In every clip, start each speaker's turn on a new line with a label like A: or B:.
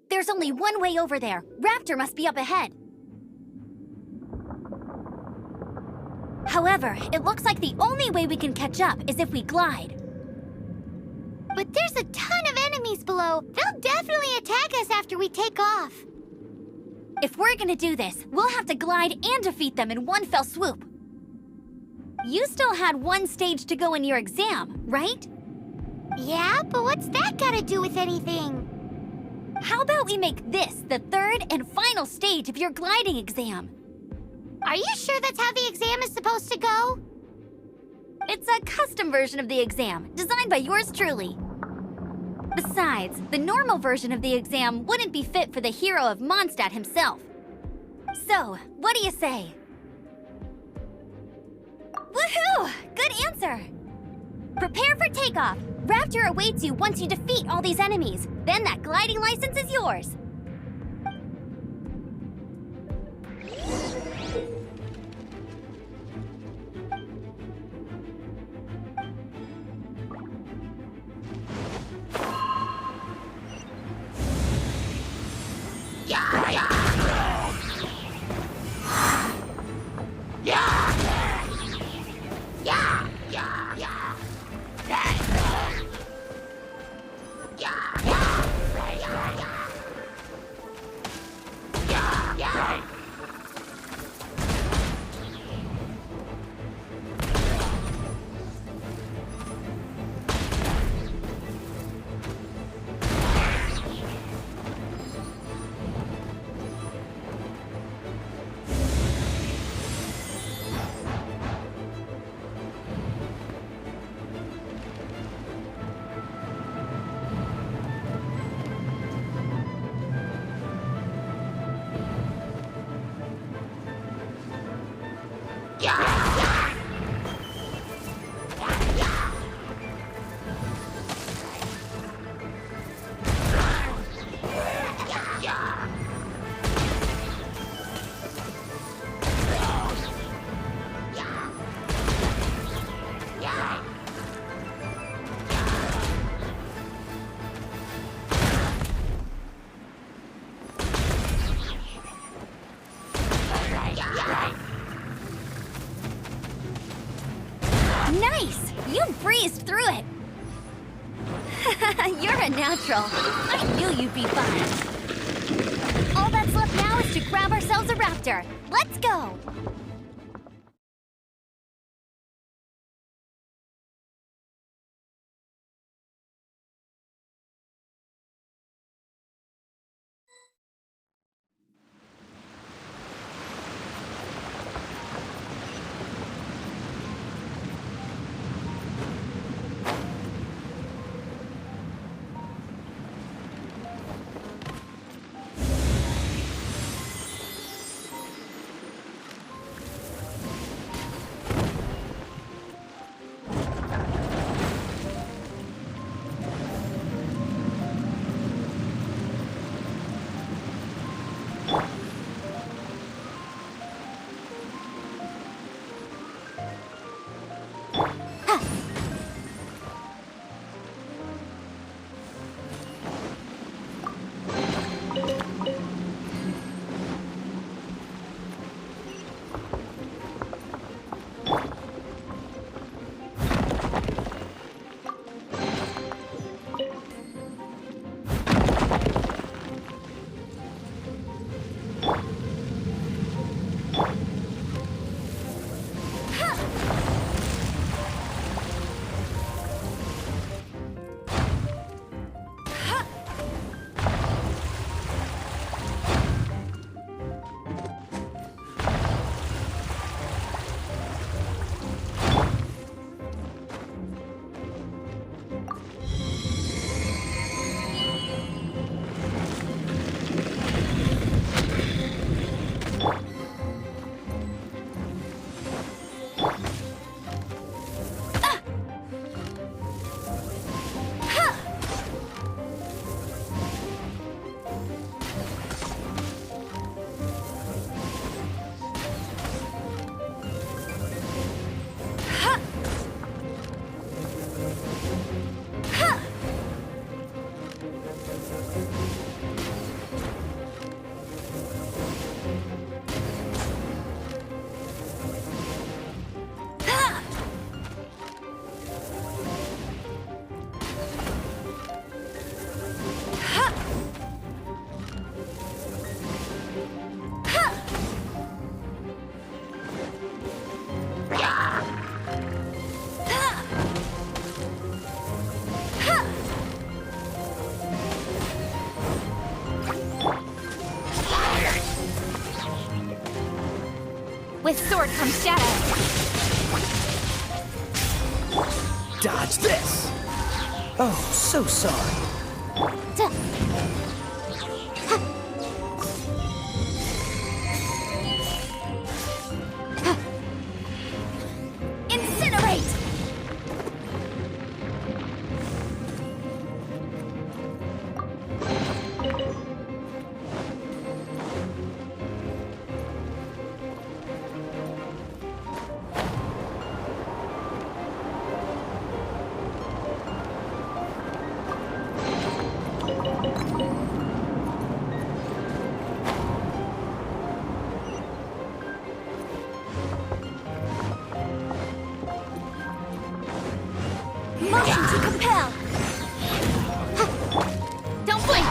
A: There's only one way over there. Raptor must be up ahead. However, it looks like the only way we can catch up is if we glide.
B: But there's a ton of enemies below. They'll definitely attack us after we take off.
A: If we're gonna do this, we'll have to glide and defeat them in one fell swoop. You still had one stage to go in your exam, right?
B: Yeah, but what's that got to do with anything?
A: How about we make this the third and final stage of your gliding exam?
B: Are you sure that's how the exam is supposed to go?
A: It's a custom version of the exam, designed by yours truly. Besides, the normal version of the exam wouldn't be fit for the hero of Mondstadt himself. So, what do you say? Woohoo! Good answer! Prepare for takeoff. Raptor awaits you once you defeat all these enemies. Then that gliding license is yours. Nice! You breezed through it! You're a natural. I knew you'd be fine. All that's left now is to grab ourselves a raptor. Let's go!
B: With sword comes shadow.
C: Dodge this! Oh, so sorry.
A: Incinerate! Motion to compel!
B: Don't blink!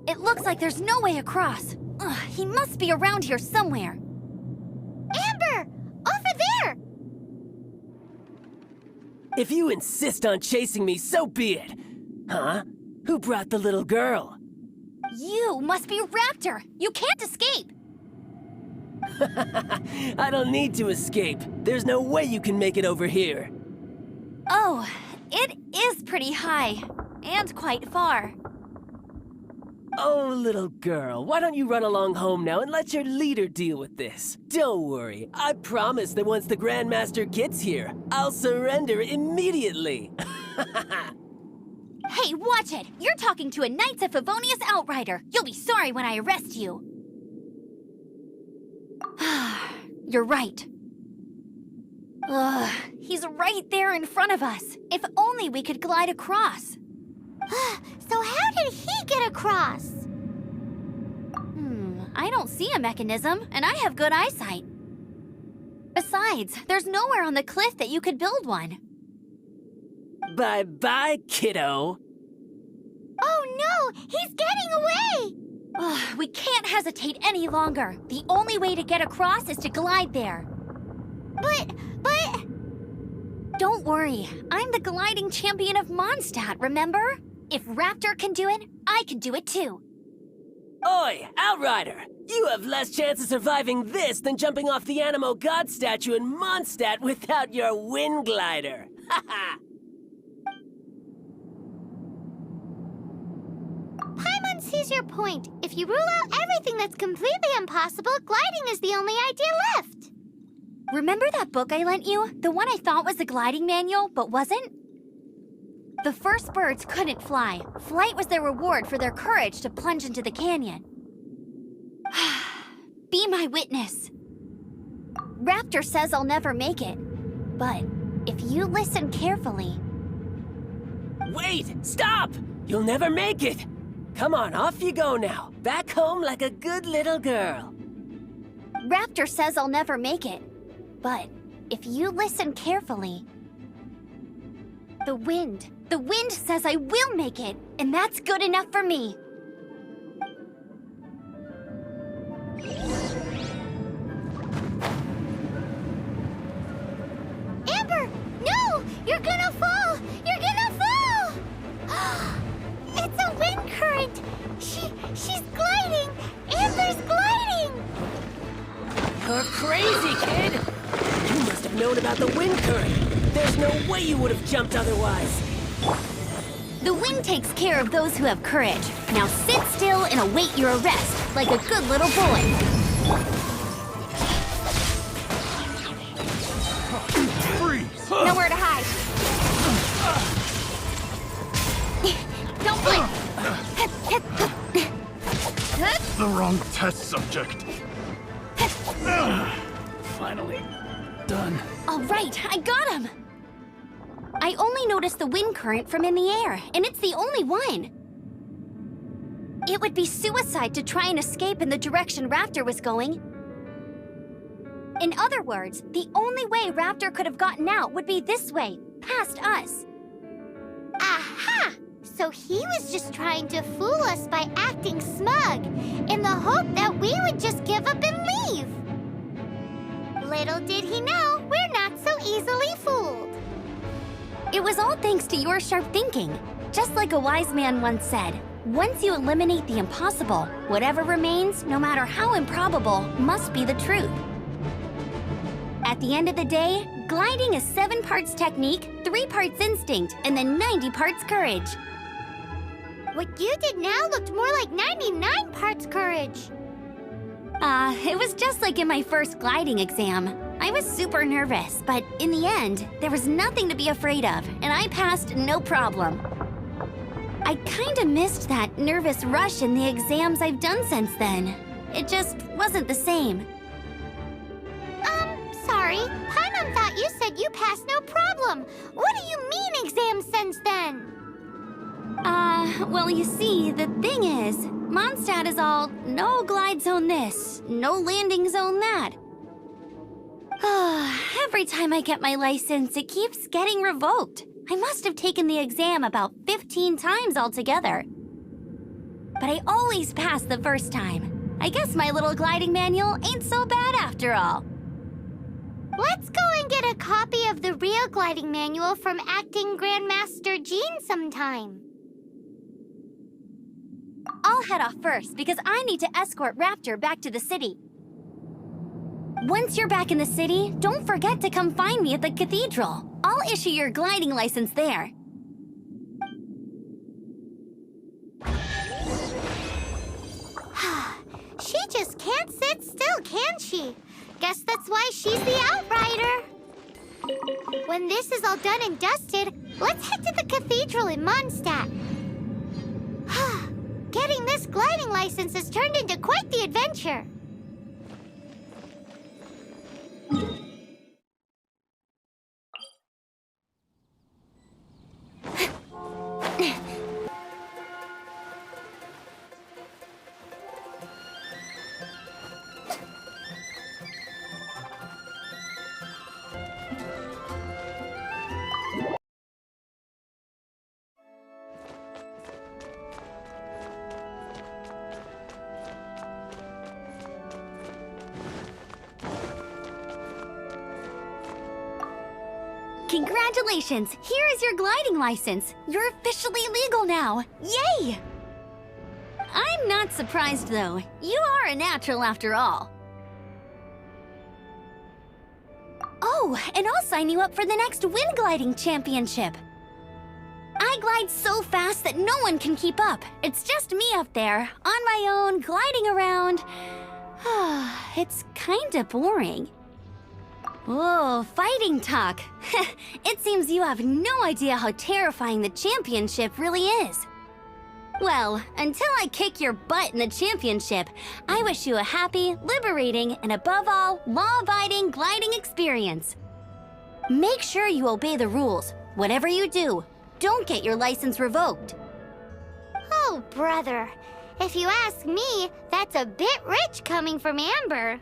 A: It looks like there's no way across. Ugh, he must be around here somewhere.
B: Amber! Over there!
C: If you insist on chasing me, so be it. Huh? Who brought the little girl?
A: You must be Raptor. You can't escape.
C: I don't need to escape. There's no way you can make it over here.
A: Oh, it is pretty high. And quite far.
C: Oh, little girl, why don't you run along home now and let your leader deal with this? Don't worry, I promise that once the Grandmaster gets here, I'll surrender immediately.
A: Hey, watch it! You're talking to a Knights of Favonius Outrider. You'll be sorry when I arrest you. You're right. Ugh, he's right there in front of us. If only we could glide across.
B: So how did he get across?
A: I don't see a mechanism, and I have good eyesight. Besides, there's nowhere on the cliff that you could build one.
C: Bye-bye, kiddo.
B: Oh no! He's getting away!
A: Ugh, we can't hesitate any longer. The only way to get across is to glide there.
B: But...
A: Don't worry, I'm the gliding champion of Mondstadt, remember? If Raptor can do it, I can do it too.
C: Oi, Outrider! You have less chance of surviving this than jumping off the Animo God statue in Mondstadt without your wind glider. Haha!
B: Paimon sees your point. If you rule out everything that's completely impossible, gliding is the only idea left.
A: Remember that book I lent you? The one I thought was the gliding manual, but wasn't? The first birds couldn't fly. Flight was their reward for their courage to plunge into the canyon. Be my witness. Raptor says I'll never make it. But if you listen carefully...
C: Wait! Stop! You'll never make it! Come on, off you go now. Back home like a good little girl.
A: Raptor says I'll never make it. But if you listen carefully... The wind says I will make it, and that's good enough for me.
B: Amber! No! You're gonna fall! You're gonna fall! It's a wind current! She's gliding! Amber's gliding!
C: You're crazy, kid! You must have known about the wind current. There's no way you would have jumped otherwise.
A: The wind takes care of those who have courage. Now sit still and await your arrest, like a good little boy.
D: Freeze!
B: Nowhere to hide. Don't blink!
D: The wrong test subject. Finally. Done.
A: All right, I got him! I only noticed the wind current from in the air, and it's the only one. It would be suicide to try and escape in the direction Raptor was going. In other words, the only way Raptor could have gotten out would be this way, past us.
B: So he was just trying to fool us by acting smug, in the hope that we would just give up and leave. Little did he know, we're not so easily fooled.
A: It was all thanks to your sharp thinking. Just like a wise man once said, once you eliminate the impossible, whatever remains, no matter how improbable, must be the truth. At the end of the day, gliding is 7 parts technique, 3 parts instinct, and then 90 parts courage.
B: What you did now looked more like 99 parts courage.
A: It was just like in my first gliding exam. I was super nervous, but in the end, there was nothing to be afraid of, and I passed no problem. I kinda missed that nervous rush in the exams I've done since then. It just wasn't the same.
B: Sorry. Paimon thought you said you passed no problem. What do you mean exams since then?
A: Well, you see, the thing is, Mondstadt is all no glide zone this, no landing zone that. Every time I get my license, it keeps getting revoked. I must have taken the exam about 15 times altogether. But I always pass the first time. I guess my little gliding manual ain't so bad after all.
B: Let's go and get a copy of the real gliding manual from Acting Grandmaster Jean sometime.
A: I'll head off first because I need to escort Raptor back to the city. Once you're back in the city, don't forget to come find me at the cathedral. I'll issue your gliding license there.
B: She just can't sit still, can she? Guess that's why she's the Outrider. When this is all done and dusted, let's head to the cathedral in Mondstadt. Getting this gliding license has turned into quite the adventure.
A: Congratulations! Here is your gliding license. You're officially legal now. Yay! I'm not surprised, though. You are a natural after all. Oh, and I'll sign you up for the next wind gliding championship. I glide so fast that no one can keep up. It's just me up there, on my own, gliding around. It's kinda boring. Oh, fighting talk. It seems you have no idea how terrifying the championship really is. Well, until I kick your butt in the championship, I wish you a happy, liberating, and above all, law-abiding gliding experience. Make sure you obey the rules. Whatever you do, don't get your license revoked.
B: Oh, brother. If you ask me, that's a bit rich coming from Amber.